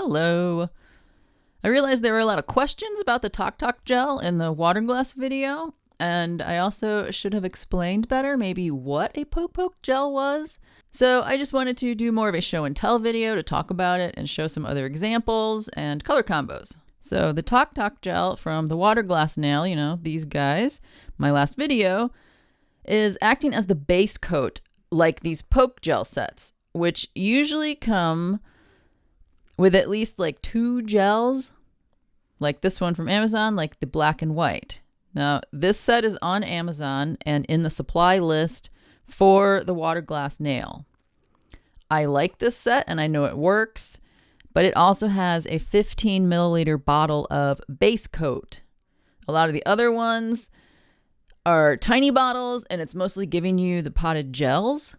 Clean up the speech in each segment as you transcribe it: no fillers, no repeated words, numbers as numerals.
Hello. I realized there were a lot of questions about the Toktok gel in the Waterglass video, and I also should have explained better maybe what a poke gel was. So I just wanted to do more of a show and tell video to talk about it and show some other examples and color combos. So the Toktok gel from the Waterglass nail, you know, these guys, my last video, is acting as the base coat like these poke gel sets, which usually come with at least like 2 gels, like this one from Amazon, like the black and white. Now, this set is on Amazon and in the supply list for the Waterglass nail. I like this set and I know it works, but it also has a 15 milliliter bottle of base coat. A lot of the other ones are tiny bottles and it's mostly giving you the potted gels.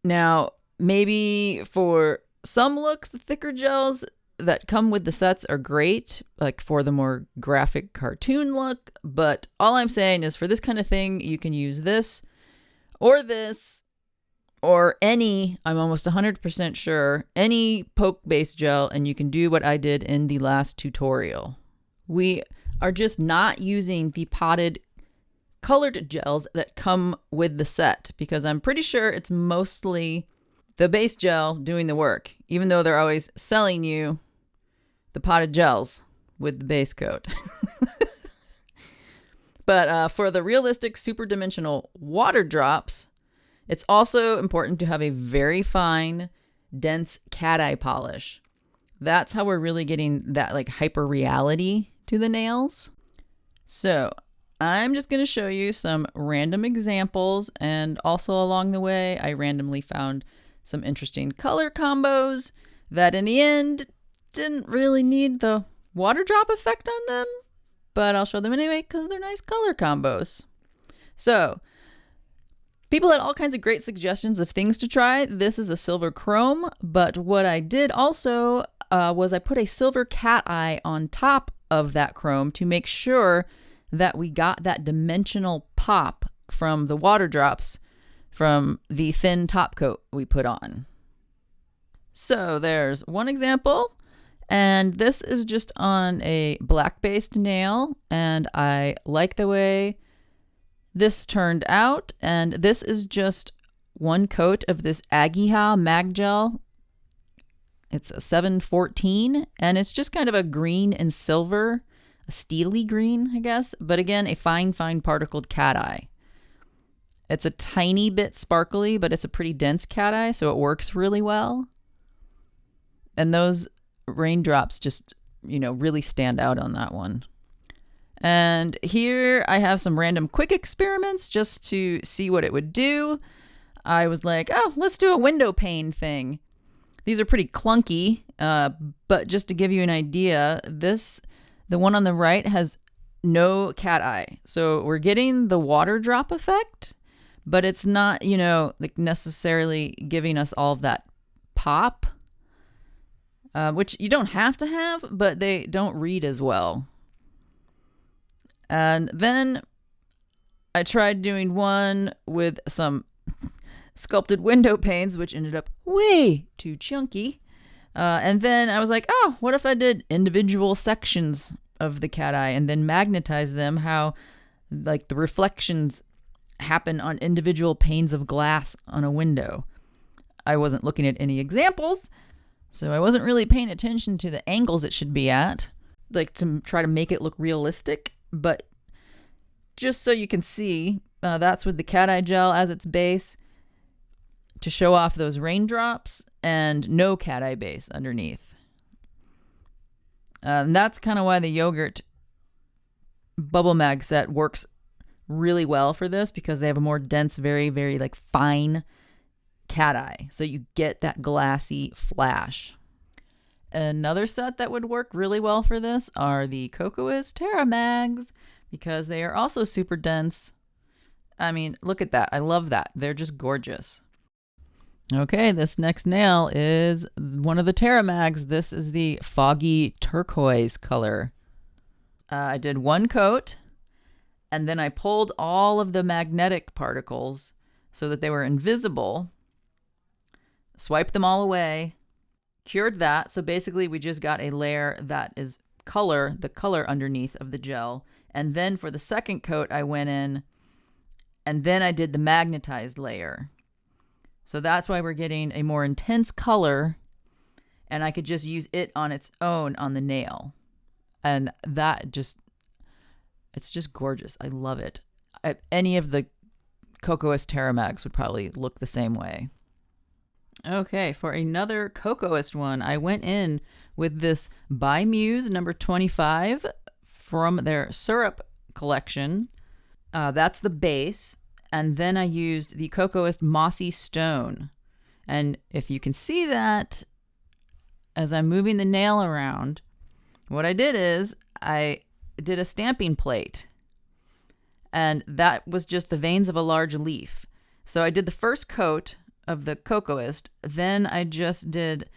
Now, maybe for some looks, the thicker gels that come with the sets are great, like for the more graphic cartoon look. But all I'm saying is for this kind of thing, you can use this, or any, I'm almost 100% sure, any poke-based gel, and you can do what I did in the last tutorial. We are just not using the potted colored gels that come with the set, because I'm pretty sure it's mostly the base gel doing the work, even though they're always selling you the potted gels with the base coat. But for the realistic super dimensional water drops, it's also important to have a very fine, dense cat eye polish. That's how we're really getting that like hyper reality to the nails. So I'm just going to show you some random examples, and also along the way, I randomly found some interesting color combos that in the end didn't really need the water drop effect on them, but I'll show them anyway because they're nice color combos. So people had all kinds of great suggestions of things to try. This is a silver chrome, but what I did also was I put a silver cat eye on top of that chrome to make sure that we got that dimensional pop from the water drops from the thin top coat we put on. So there's one example, and this is just on a black based nail, and I like the way this turned out. And this is just one coat of this Ageha mag gel. It's a 714, and it's just kind of a green and silver, a steely green, I guess, but again, a fine particled cat eye. It's a tiny bit sparkly, but it's a pretty dense cat eye, so it works really well. And those raindrops just, really stand out on that one. And here I have some random quick experiments just to see what it would do. I was like, let's do a window pane thing. These are pretty clunky, but just to give you an idea, the one on the right has no cat eye. So we're getting the water drop effect, but it's not, like necessarily giving us all of that pop, which you don't have to have, but they don't read as well. And then I tried doing one with some sculpted window panes, which ended up way too chunky. And then I was like, what if I did individual sections of the cat eye and then magnetize them, how like the reflections happen on individual panes of glass on a window. I wasn't looking at any examples, so I wasn't really paying attention to the angles it should be at, like to try to make it look realistic. But just so you can see, that's with the cat eye gel as its base to show off those raindrops and no cat eye base underneath. And that's kind of why the yogurt bubble mag set works really well for this, because they have a more dense, very, very like fine cat eye. So you get that glassy flash. Another set that would work really well for this are the Kokoist Terra mags, because they are also super dense. I mean, look at that. I love that. They're just gorgeous. Okay, this next nail is one of the Terra mags. This is the Foggy Turquoise color. I did one coat, and then I pulled all of the magnetic particles so that they were invisible, swiped them all away, cured that. So basically we just got a layer that is color, the color underneath of the gel. And then for the second coat, I went in and then I did the magnetized layer. So that's why we're getting a more intense color, and I could just use it on its own on the nail. And that just, it's just gorgeous. I love it. Any of the Kokoist Terramags would probably look the same way. Okay, for another Kokoist one, I went in with this by Muse number 25 from their syrup collection. That's the base. And then I used the Kokoist Mossy Stone. And if you can see that, as I'm moving the nail around, what I did is I did a stamping plate. And that was just the veins of a large leaf. So I did the first coat of the Kokoist. Then I just did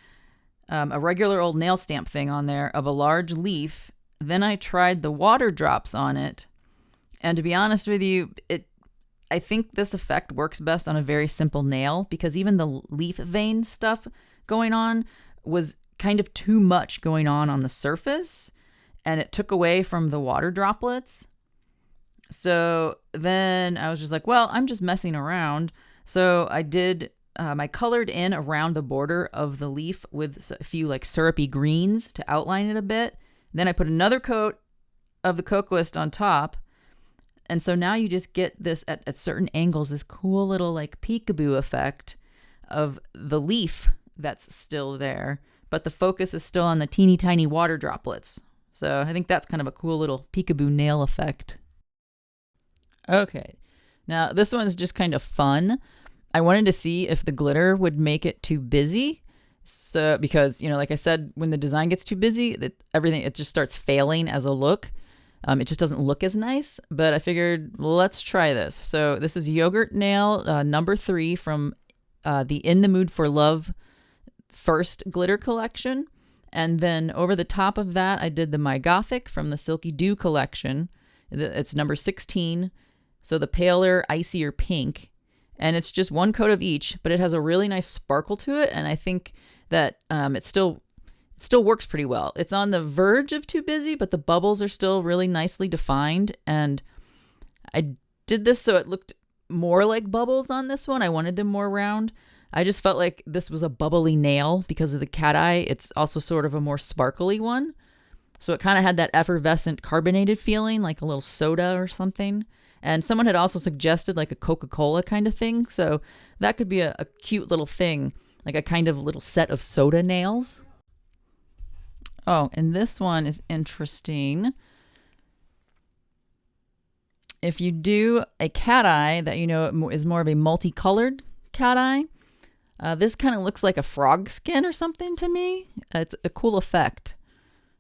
a regular old nail stamp thing on there of a large leaf. Then I tried the water drops on it. And to be honest with you, I think this effect works best on a very simple nail, because even the leaf vein stuff going on was kind of too much going on the surface, and it took away from the water droplets. So then I was just like, well, I'm just messing around. So I did, I colored in around the border of the leaf with a few like syrupy greens to outline it a bit. Then I put another coat of the Kokoist on top. And so now you just get this at certain angles, this cool little like peekaboo effect of the leaf that's still there, but the focus is still on the teeny tiny water droplets. So I think that's kind of a cool little peekaboo nail effect. Okay, now this one's just kind of fun. I wanted to see if the glitter would make it too busy. So because, like I said, when the design gets too busy, it just starts failing as a look. It just doesn't look as nice, but I figured, let's try this. So this is Yogurt Nail number 3 from the In the Mood for Love first glitter collection. And then over the top of that, I did the My Gothic from the Silky Dew collection. It's number 16. So the paler, icier pink. And it's just one coat of each, but it has a really nice sparkle to it. And I think that it still works pretty well. It's on the verge of too busy, but the bubbles are still really nicely defined. And I did this so it looked more like bubbles on this one. I wanted them more round. I just felt like this was a bubbly nail because of the cat eye. It's also sort of a more sparkly one. So it kind of had that effervescent carbonated feeling, like a little soda or something. And someone had also suggested like a Coca-Cola kind of thing. So that could be a cute little thing, like a kind of little set of soda nails. Oh, and this one is interesting. If you do a cat eye that is more of a multicolored cat eye, this kind of looks like a frog skin or something to me. It's a cool effect.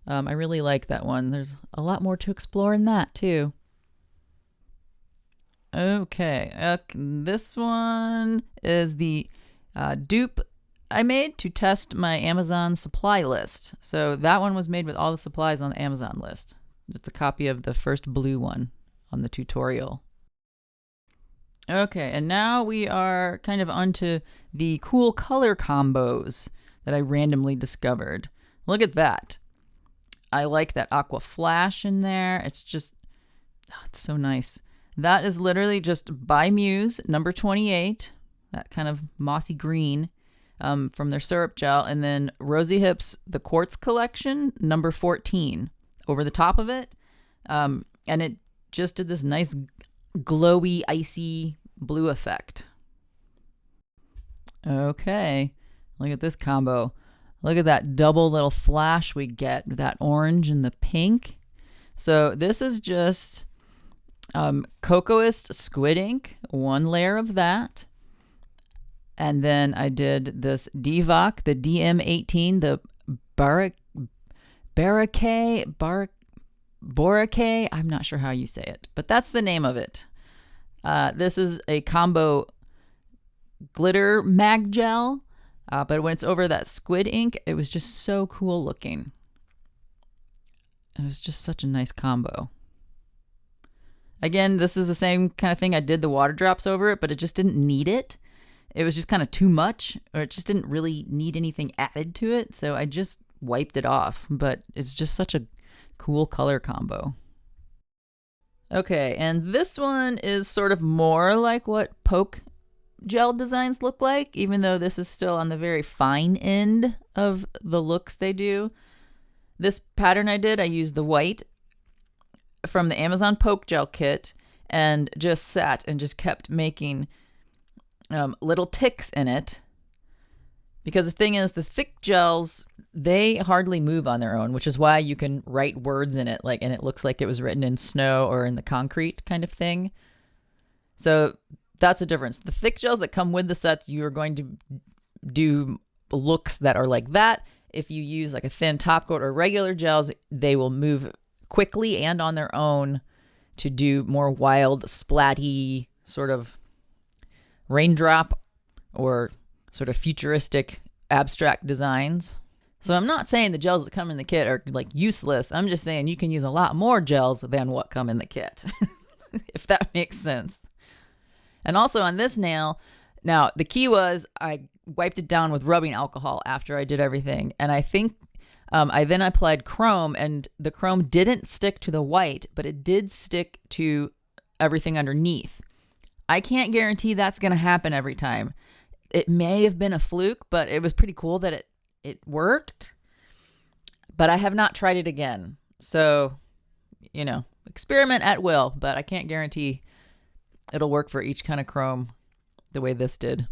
I really like that one. There's a lot more to explore in that too. Okay, this one is the dupe I made to test my Amazon supply list. So that one was made with all the supplies on the Amazon list. It's a copy of the first blue one on the tutorial. Okay, and now we are kind of onto the cool color combos that I randomly discovered. Look at that. I like that aqua flash in there. It's just, it's so nice. That is literally just by Muse, number 28, that kind of mossy green from their syrup gel. And then Rozyhip's The Quartz Collection, number 14, over the top of it. And it just did this nice glowy, icy blue effect. Okay, look at this combo. Look at that double little flash we get with that orange and the pink. So this is just Kokoist Squid Ink, one layer of that. And then I did this Divock, the DM18, the Boracay. I'm not sure how you say it, but that's the name of it. This is a combo glitter mag gel, but when it's over that Squid Ink, it was just so cool looking. It was just such a nice combo. Again, this is the same kind of thing. I did the water drops over it, but it just didn't need it. it was just kind of too much, or it just didn't really need anything added to it. So I just wiped it off, but it's just such a cool color combo. Okay, and this one is sort of more like what poke gel designs look like, even though this is still on the very fine end of the looks they do. This pattern I used the white from the Amazon poke gel kit and just sat and just kept making little ticks in it. Because the thing is, the thick gels, they hardly move on their own, which is why you can write words in it, and it looks like it was written in snow or in the concrete kind of thing. So that's the difference. The thick gels that come with the sets, you're going to do looks that are like that. If you use like a thin top coat or regular gels, they will move quickly and on their own to do more wild, splatty sort of raindrop or sort of futuristic abstract designs. So I'm not saying the gels that come in the kit are like useless. I'm just saying you can use a lot more gels than what come in the kit, if that makes sense. And also on this nail, now the key was I wiped it down with rubbing alcohol after I did everything. And I think I then applied chrome, and the chrome didn't stick to the white, but it did stick to everything underneath. I can't guarantee that's going to happen every time. It may have been a fluke, but it was pretty cool that it worked. But I have not tried it again. So, experiment at will, but I can't guarantee it'll work for each kind of chrome the way this did.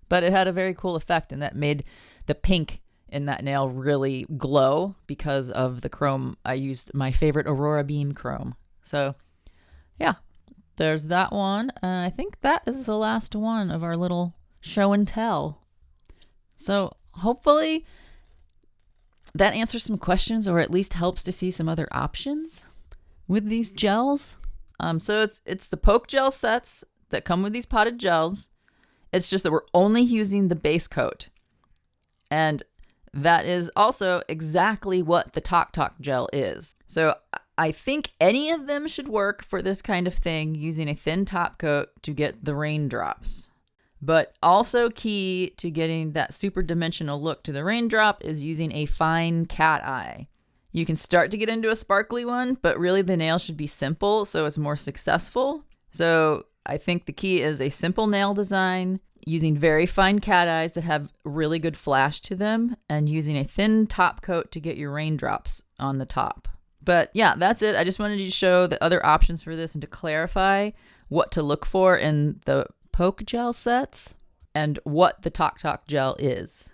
But it had a very cool effect, and that made the pink in that nail really glow because of the chrome. I used my favorite Aurora Beam chrome. So, yeah, there's that one. I think that is the last one of our little show and tell. So hopefully that answers some questions, or at least helps to see some other options with these gels. So it's the poke gel sets that come with these potted gels. It's just that we're only using the base coat. And that is also exactly what the Toktok gel is. So I think any of them should work for this kind of thing, using a thin top coat to get the raindrops. But also key to getting that super dimensional look to the raindrop is using a fine cat eye. You can start to get into a sparkly one, but really the nail should be simple so it's more successful. So I think the key is a simple nail design, using very fine cat eyes that have really good flash to them, and using a thin top coat to get your raindrops on the top. But yeah, that's it. I just wanted to show the other options for this and to clarify what to look for in the poke gel sets and what the Toktok gel is.